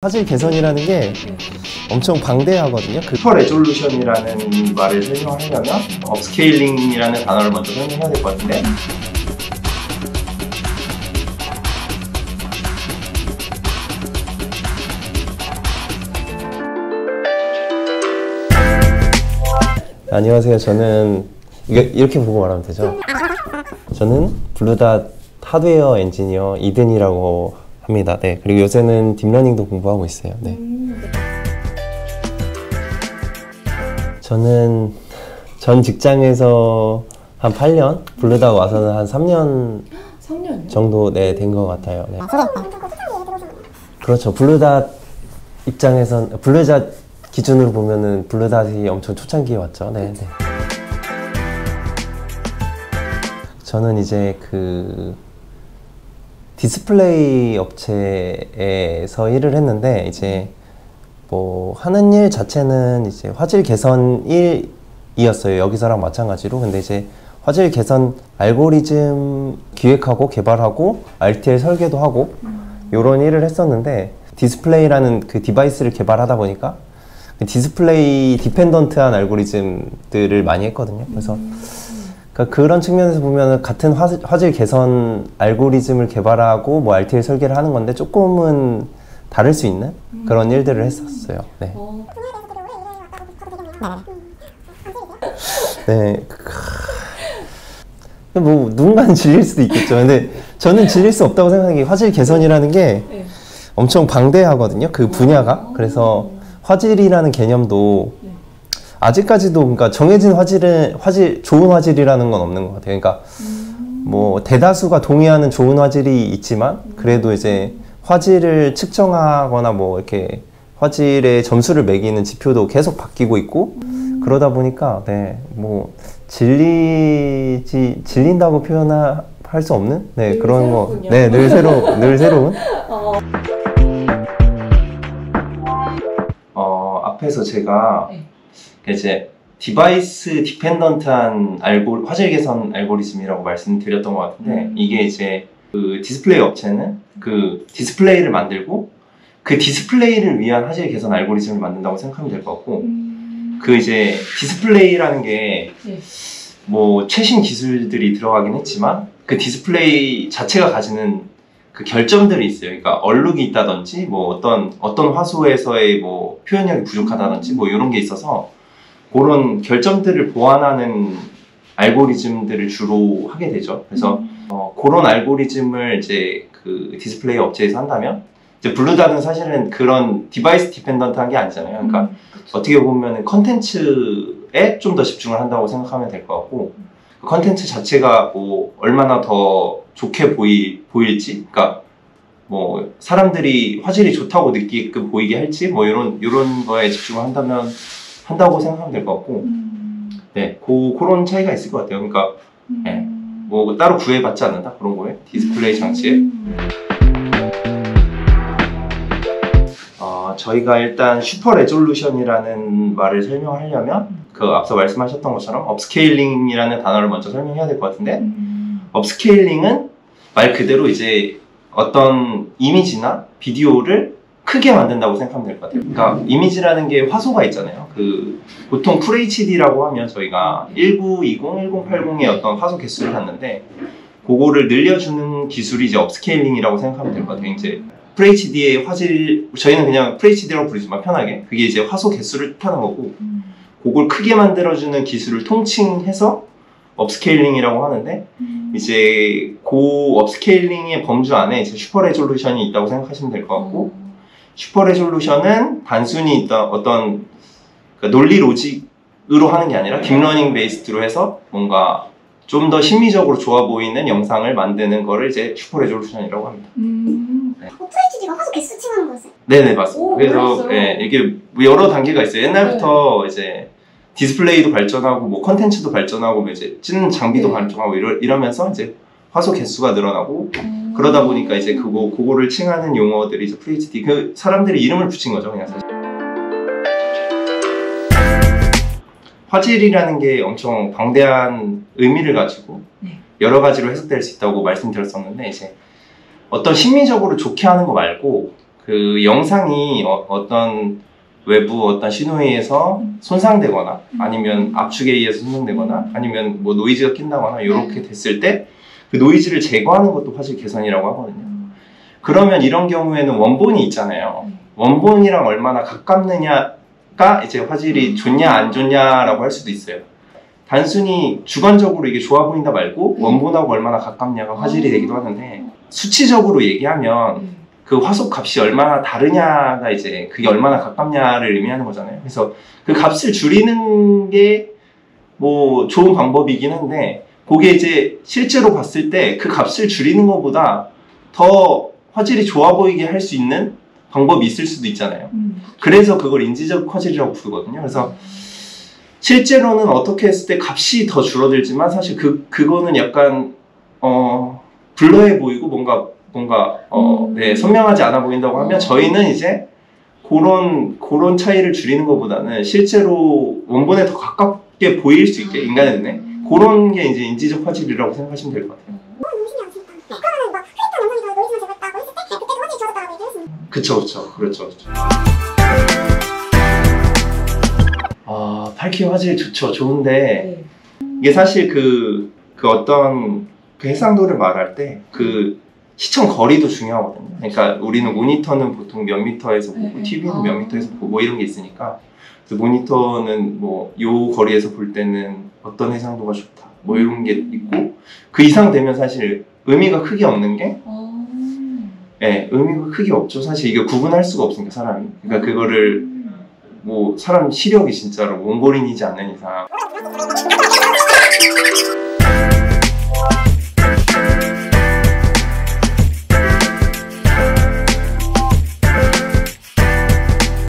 화질 개선이라는 게 엄청 방대하거든요. 슈퍼 레졸루션이라는 말을 설명하려면 업스케일링이라는 단어를 먼저 설명해야 될 것 같은데, 안녕하세요. 저는 이렇게 보고 말하면 되죠. 저는 블루닷 하드웨어 엔지니어 이든이라고 합니다. 네. 그리고 요새는 딥러닝도 공부하고 있어요. 네. 저는 전 직장에서 한 8년, 블루닷 와서는 한 3년 정도 된 것 같아요. 네. 그렇죠. 블루닷 입장에선, 블루닷 기준으로 보면은 블루닷이 엄청 초창기에 왔죠. 네. 네. 저는 이제 디스플레이 업체에서 일을 했는데, 이제 뭐 하는 일 자체는 이제 화질 개선 일이었어요. 여기서랑 마찬가지로. 근데 이제 화질 개선 알고리즘 기획하고 개발하고 RTL 설계도 하고 요런 일을 했었는데, 디스플레이라는 그 디바이스를 개발하다 보니까 디스플레이 디펜던트한 알고리즘들을 많이 했거든요. 그래서 그런 측면에서 보면 같은 화질 개선 알고리즘을 개발하고 뭐 RTL 설계를 하는 건데 조금은 다를 수 있는 그런 일들을 했었어요. 네. 네. 뭐 누군가는 질릴 수도 있겠죠. 근데 저는 질릴 수 없다고 생각하는 게, 화질 개선이라는 게 엄청 방대하거든요. 그 분야가. 그래서 화질이라는 개념도 아직까지도, 그러니까 정해진 좋은 화질이라는 건 없는 것 같아요. 그러니까 뭐 대다수가 동의하는 좋은 화질이 있지만, 그래도 이제 화질을 측정하거나 뭐 이렇게 화질의 점수를 매기는 지표도 계속 바뀌고 있고, 그러다 보니까 뭐 질린다고 표현할 수 없는 그런 거. 네, 늘 새로운. 앞에서 제가 이제 디바이스 디펜던트한 화질 개선 알고리즘이라고 말씀드렸던 것 같은데, 이게 이제 그 디스플레이 업체는 그 디스플레이를 만들고 그 디스플레이를 위한 화질 개선 알고리즘을 만든다고 생각하면 될 것 같고, 그 이제 디스플레이라는 게 뭐 최신 기술들이 들어가긴 했지만 그 디스플레이 자체가 가지는 그 결점들이 있어요. 그러니까 얼룩이 있다든지 뭐 어떤 화소에서의 뭐 표현력이 부족하다든지 뭐 이런 게 있어서, 그런 결점들을 보완하는 알고리즘들을 주로 하게 되죠. 그래서 그런 알고리즘을 이제 그 디스플레이 업체에서 한다면, 이제 블루닷은 사실은 그런 디바이스 디펜던트한 게 아니잖아요. 그러니까 어떻게 보면 컨텐츠에 좀 더 집중을 한다고 생각하면 될 것 같고, 그 컨텐츠 자체가 뭐 얼마나 더 좋게 보일지, 그러니까 뭐 사람들이 화질이 좋다고 느끼게끔 보이게 할지, 뭐 이런 거에 집중을 한다고 생각하면 될 것 같고, 네, 그런 차이가 있을 것 같아요. 그러니까 뭐 따로 구애받지 않는다, 그런 거에, 디스플레이 장치에. 저희가 일단 슈퍼 레졸루션이라는 말을 설명하려면 그 앞서 말씀하셨던 것처럼 업스케일링이라는 단어를 먼저 설명해야 될 것 같은데, 업스케일링은 말 그대로 이제 어떤 이미지나 비디오를 크게 만든다고 생각하면 될 것 같아요. 그러니까 이미지라는 게 화소가 있잖아요. 보통 FHD라고 하면 저희가 1920, 1080의 어떤 화소 개수를 갖는데, 그거를 늘려주는 기술이 이제 업스케일링이라고 생각하면 될 것 같아요. 이제 FHD의 저희는 그냥 FHD라고 부르지만 편하게, 그게 이제 화소 개수를 뜻하는 거고, 그걸 크게 만들어주는 기술을 통칭해서 업스케일링이라고 하는데, 이제 업스케일링의 범주 안에 이제 슈퍼 레졸루션이 있다고 생각하시면 될 것 같고, 슈퍼 레졸루션은 단순히 어떤 논리 로직으로 하는 게 아니라 딥러닝 베이스드로 해서 뭔가 좀 더 심미적으로 좋아 보이는 영상을 만드는 거를 이제 슈퍼 레졸루션이라고 합니다. FHD가 화소 개수 칭하는 거였어요? 네네, 맞습니다. 그래서 이게 여러 단계가 있어요. 옛날부터 이제 디스플레이도 발전하고 뭐 컨텐츠도 발전하고 뭐 이제 찍는 장비도 발전하고 이러면서 이제 화소 개수가 늘어나고, 그러다 보니까 이제 그거를 칭하는 용어들이 이제 FHD, 그 사람들이 이름을 붙인 거죠, 그냥 사실. 화질이라는 게 엄청 방대한 의미를 가지고 여러 가지로 해석될 수 있다고 말씀드렸었는데, 이제 어떤 심미적으로 좋게 하는 거 말고 그 영상이 어떤 외부 어떤 신호에 의해서 손상되거나 아니면 압축에 의해서 손상되거나 아니면 뭐 노이즈가 낀다거나 이렇게 됐을 때 그 노이즈를 제거하는 것도 화질 개선이라고 하거든요. 그러면 이런 경우에는 원본이 있잖아요. 원본이랑 얼마나 가깝느냐가 이제 화질이 좋냐 안 좋냐라고 할 수도 있어요. 단순히 주관적으로 이게 좋아 보인다 말고 원본하고 얼마나 가깝냐가 화질이 되기도 하는데 수치적으로 얘기하면 그 화소 값이 얼마나 다르냐가 이제 그게 얼마나 가깝냐를 의미하는 거잖아요. 그래서 그 값을 줄이는 게 뭐 좋은 방법이긴 한데 그게 이제 실제로 봤을 때 그 값을 줄이는 것보다 더 화질이 좋아 보이게 할 수 있는 방법이 있을 수도 있잖아요. 그래서 그걸 인지적 화질이라고 부르거든요. 그래서 실제로는 어떻게 했을 때 값이 더 줄어들지만 사실 그거는 약간 블러해 보이고 뭔가 네, 선명하지 않아 보인다고 하면 저희는 이제 그런 차이를 줄이는 것보다는 실제로 원본에 더 가깝게 보일 수 있게 인간의 눈에 그런 게 이제 인지적 화질이라고 생각하시면 될 것 같아요. 너무 신기하다. 그러면 막 크리스탈 영상이 더 노이즈만 제거했다고 했을 때 그때도 화질이 좋아졌다고 얘기를 했습니다. 그렇죠. 아, 8K 화질 좋죠. 좋은데 이게 사실 그 어떤 그 해상도를 말할 때 그 시청 거리도 중요하거든요. 그러니까 우리는 모니터는 보통 몇 미터에서 보고 TV는 몇 미터에서 보고 이런 게 있으니까 그래서 모니터는 뭐 요 거리에서 볼 때는 어떤 해상도가 좋다 뭐 이런 게 있고 그 이상 되면 사실 의미가 크게 없는 게 네, 의미가 크게 없죠. 사실 이게 구분할 수가 없으니까 사람이. 그러니까 그거를 뭐 사람 시력이 진짜로 몽골인이지 않는 이상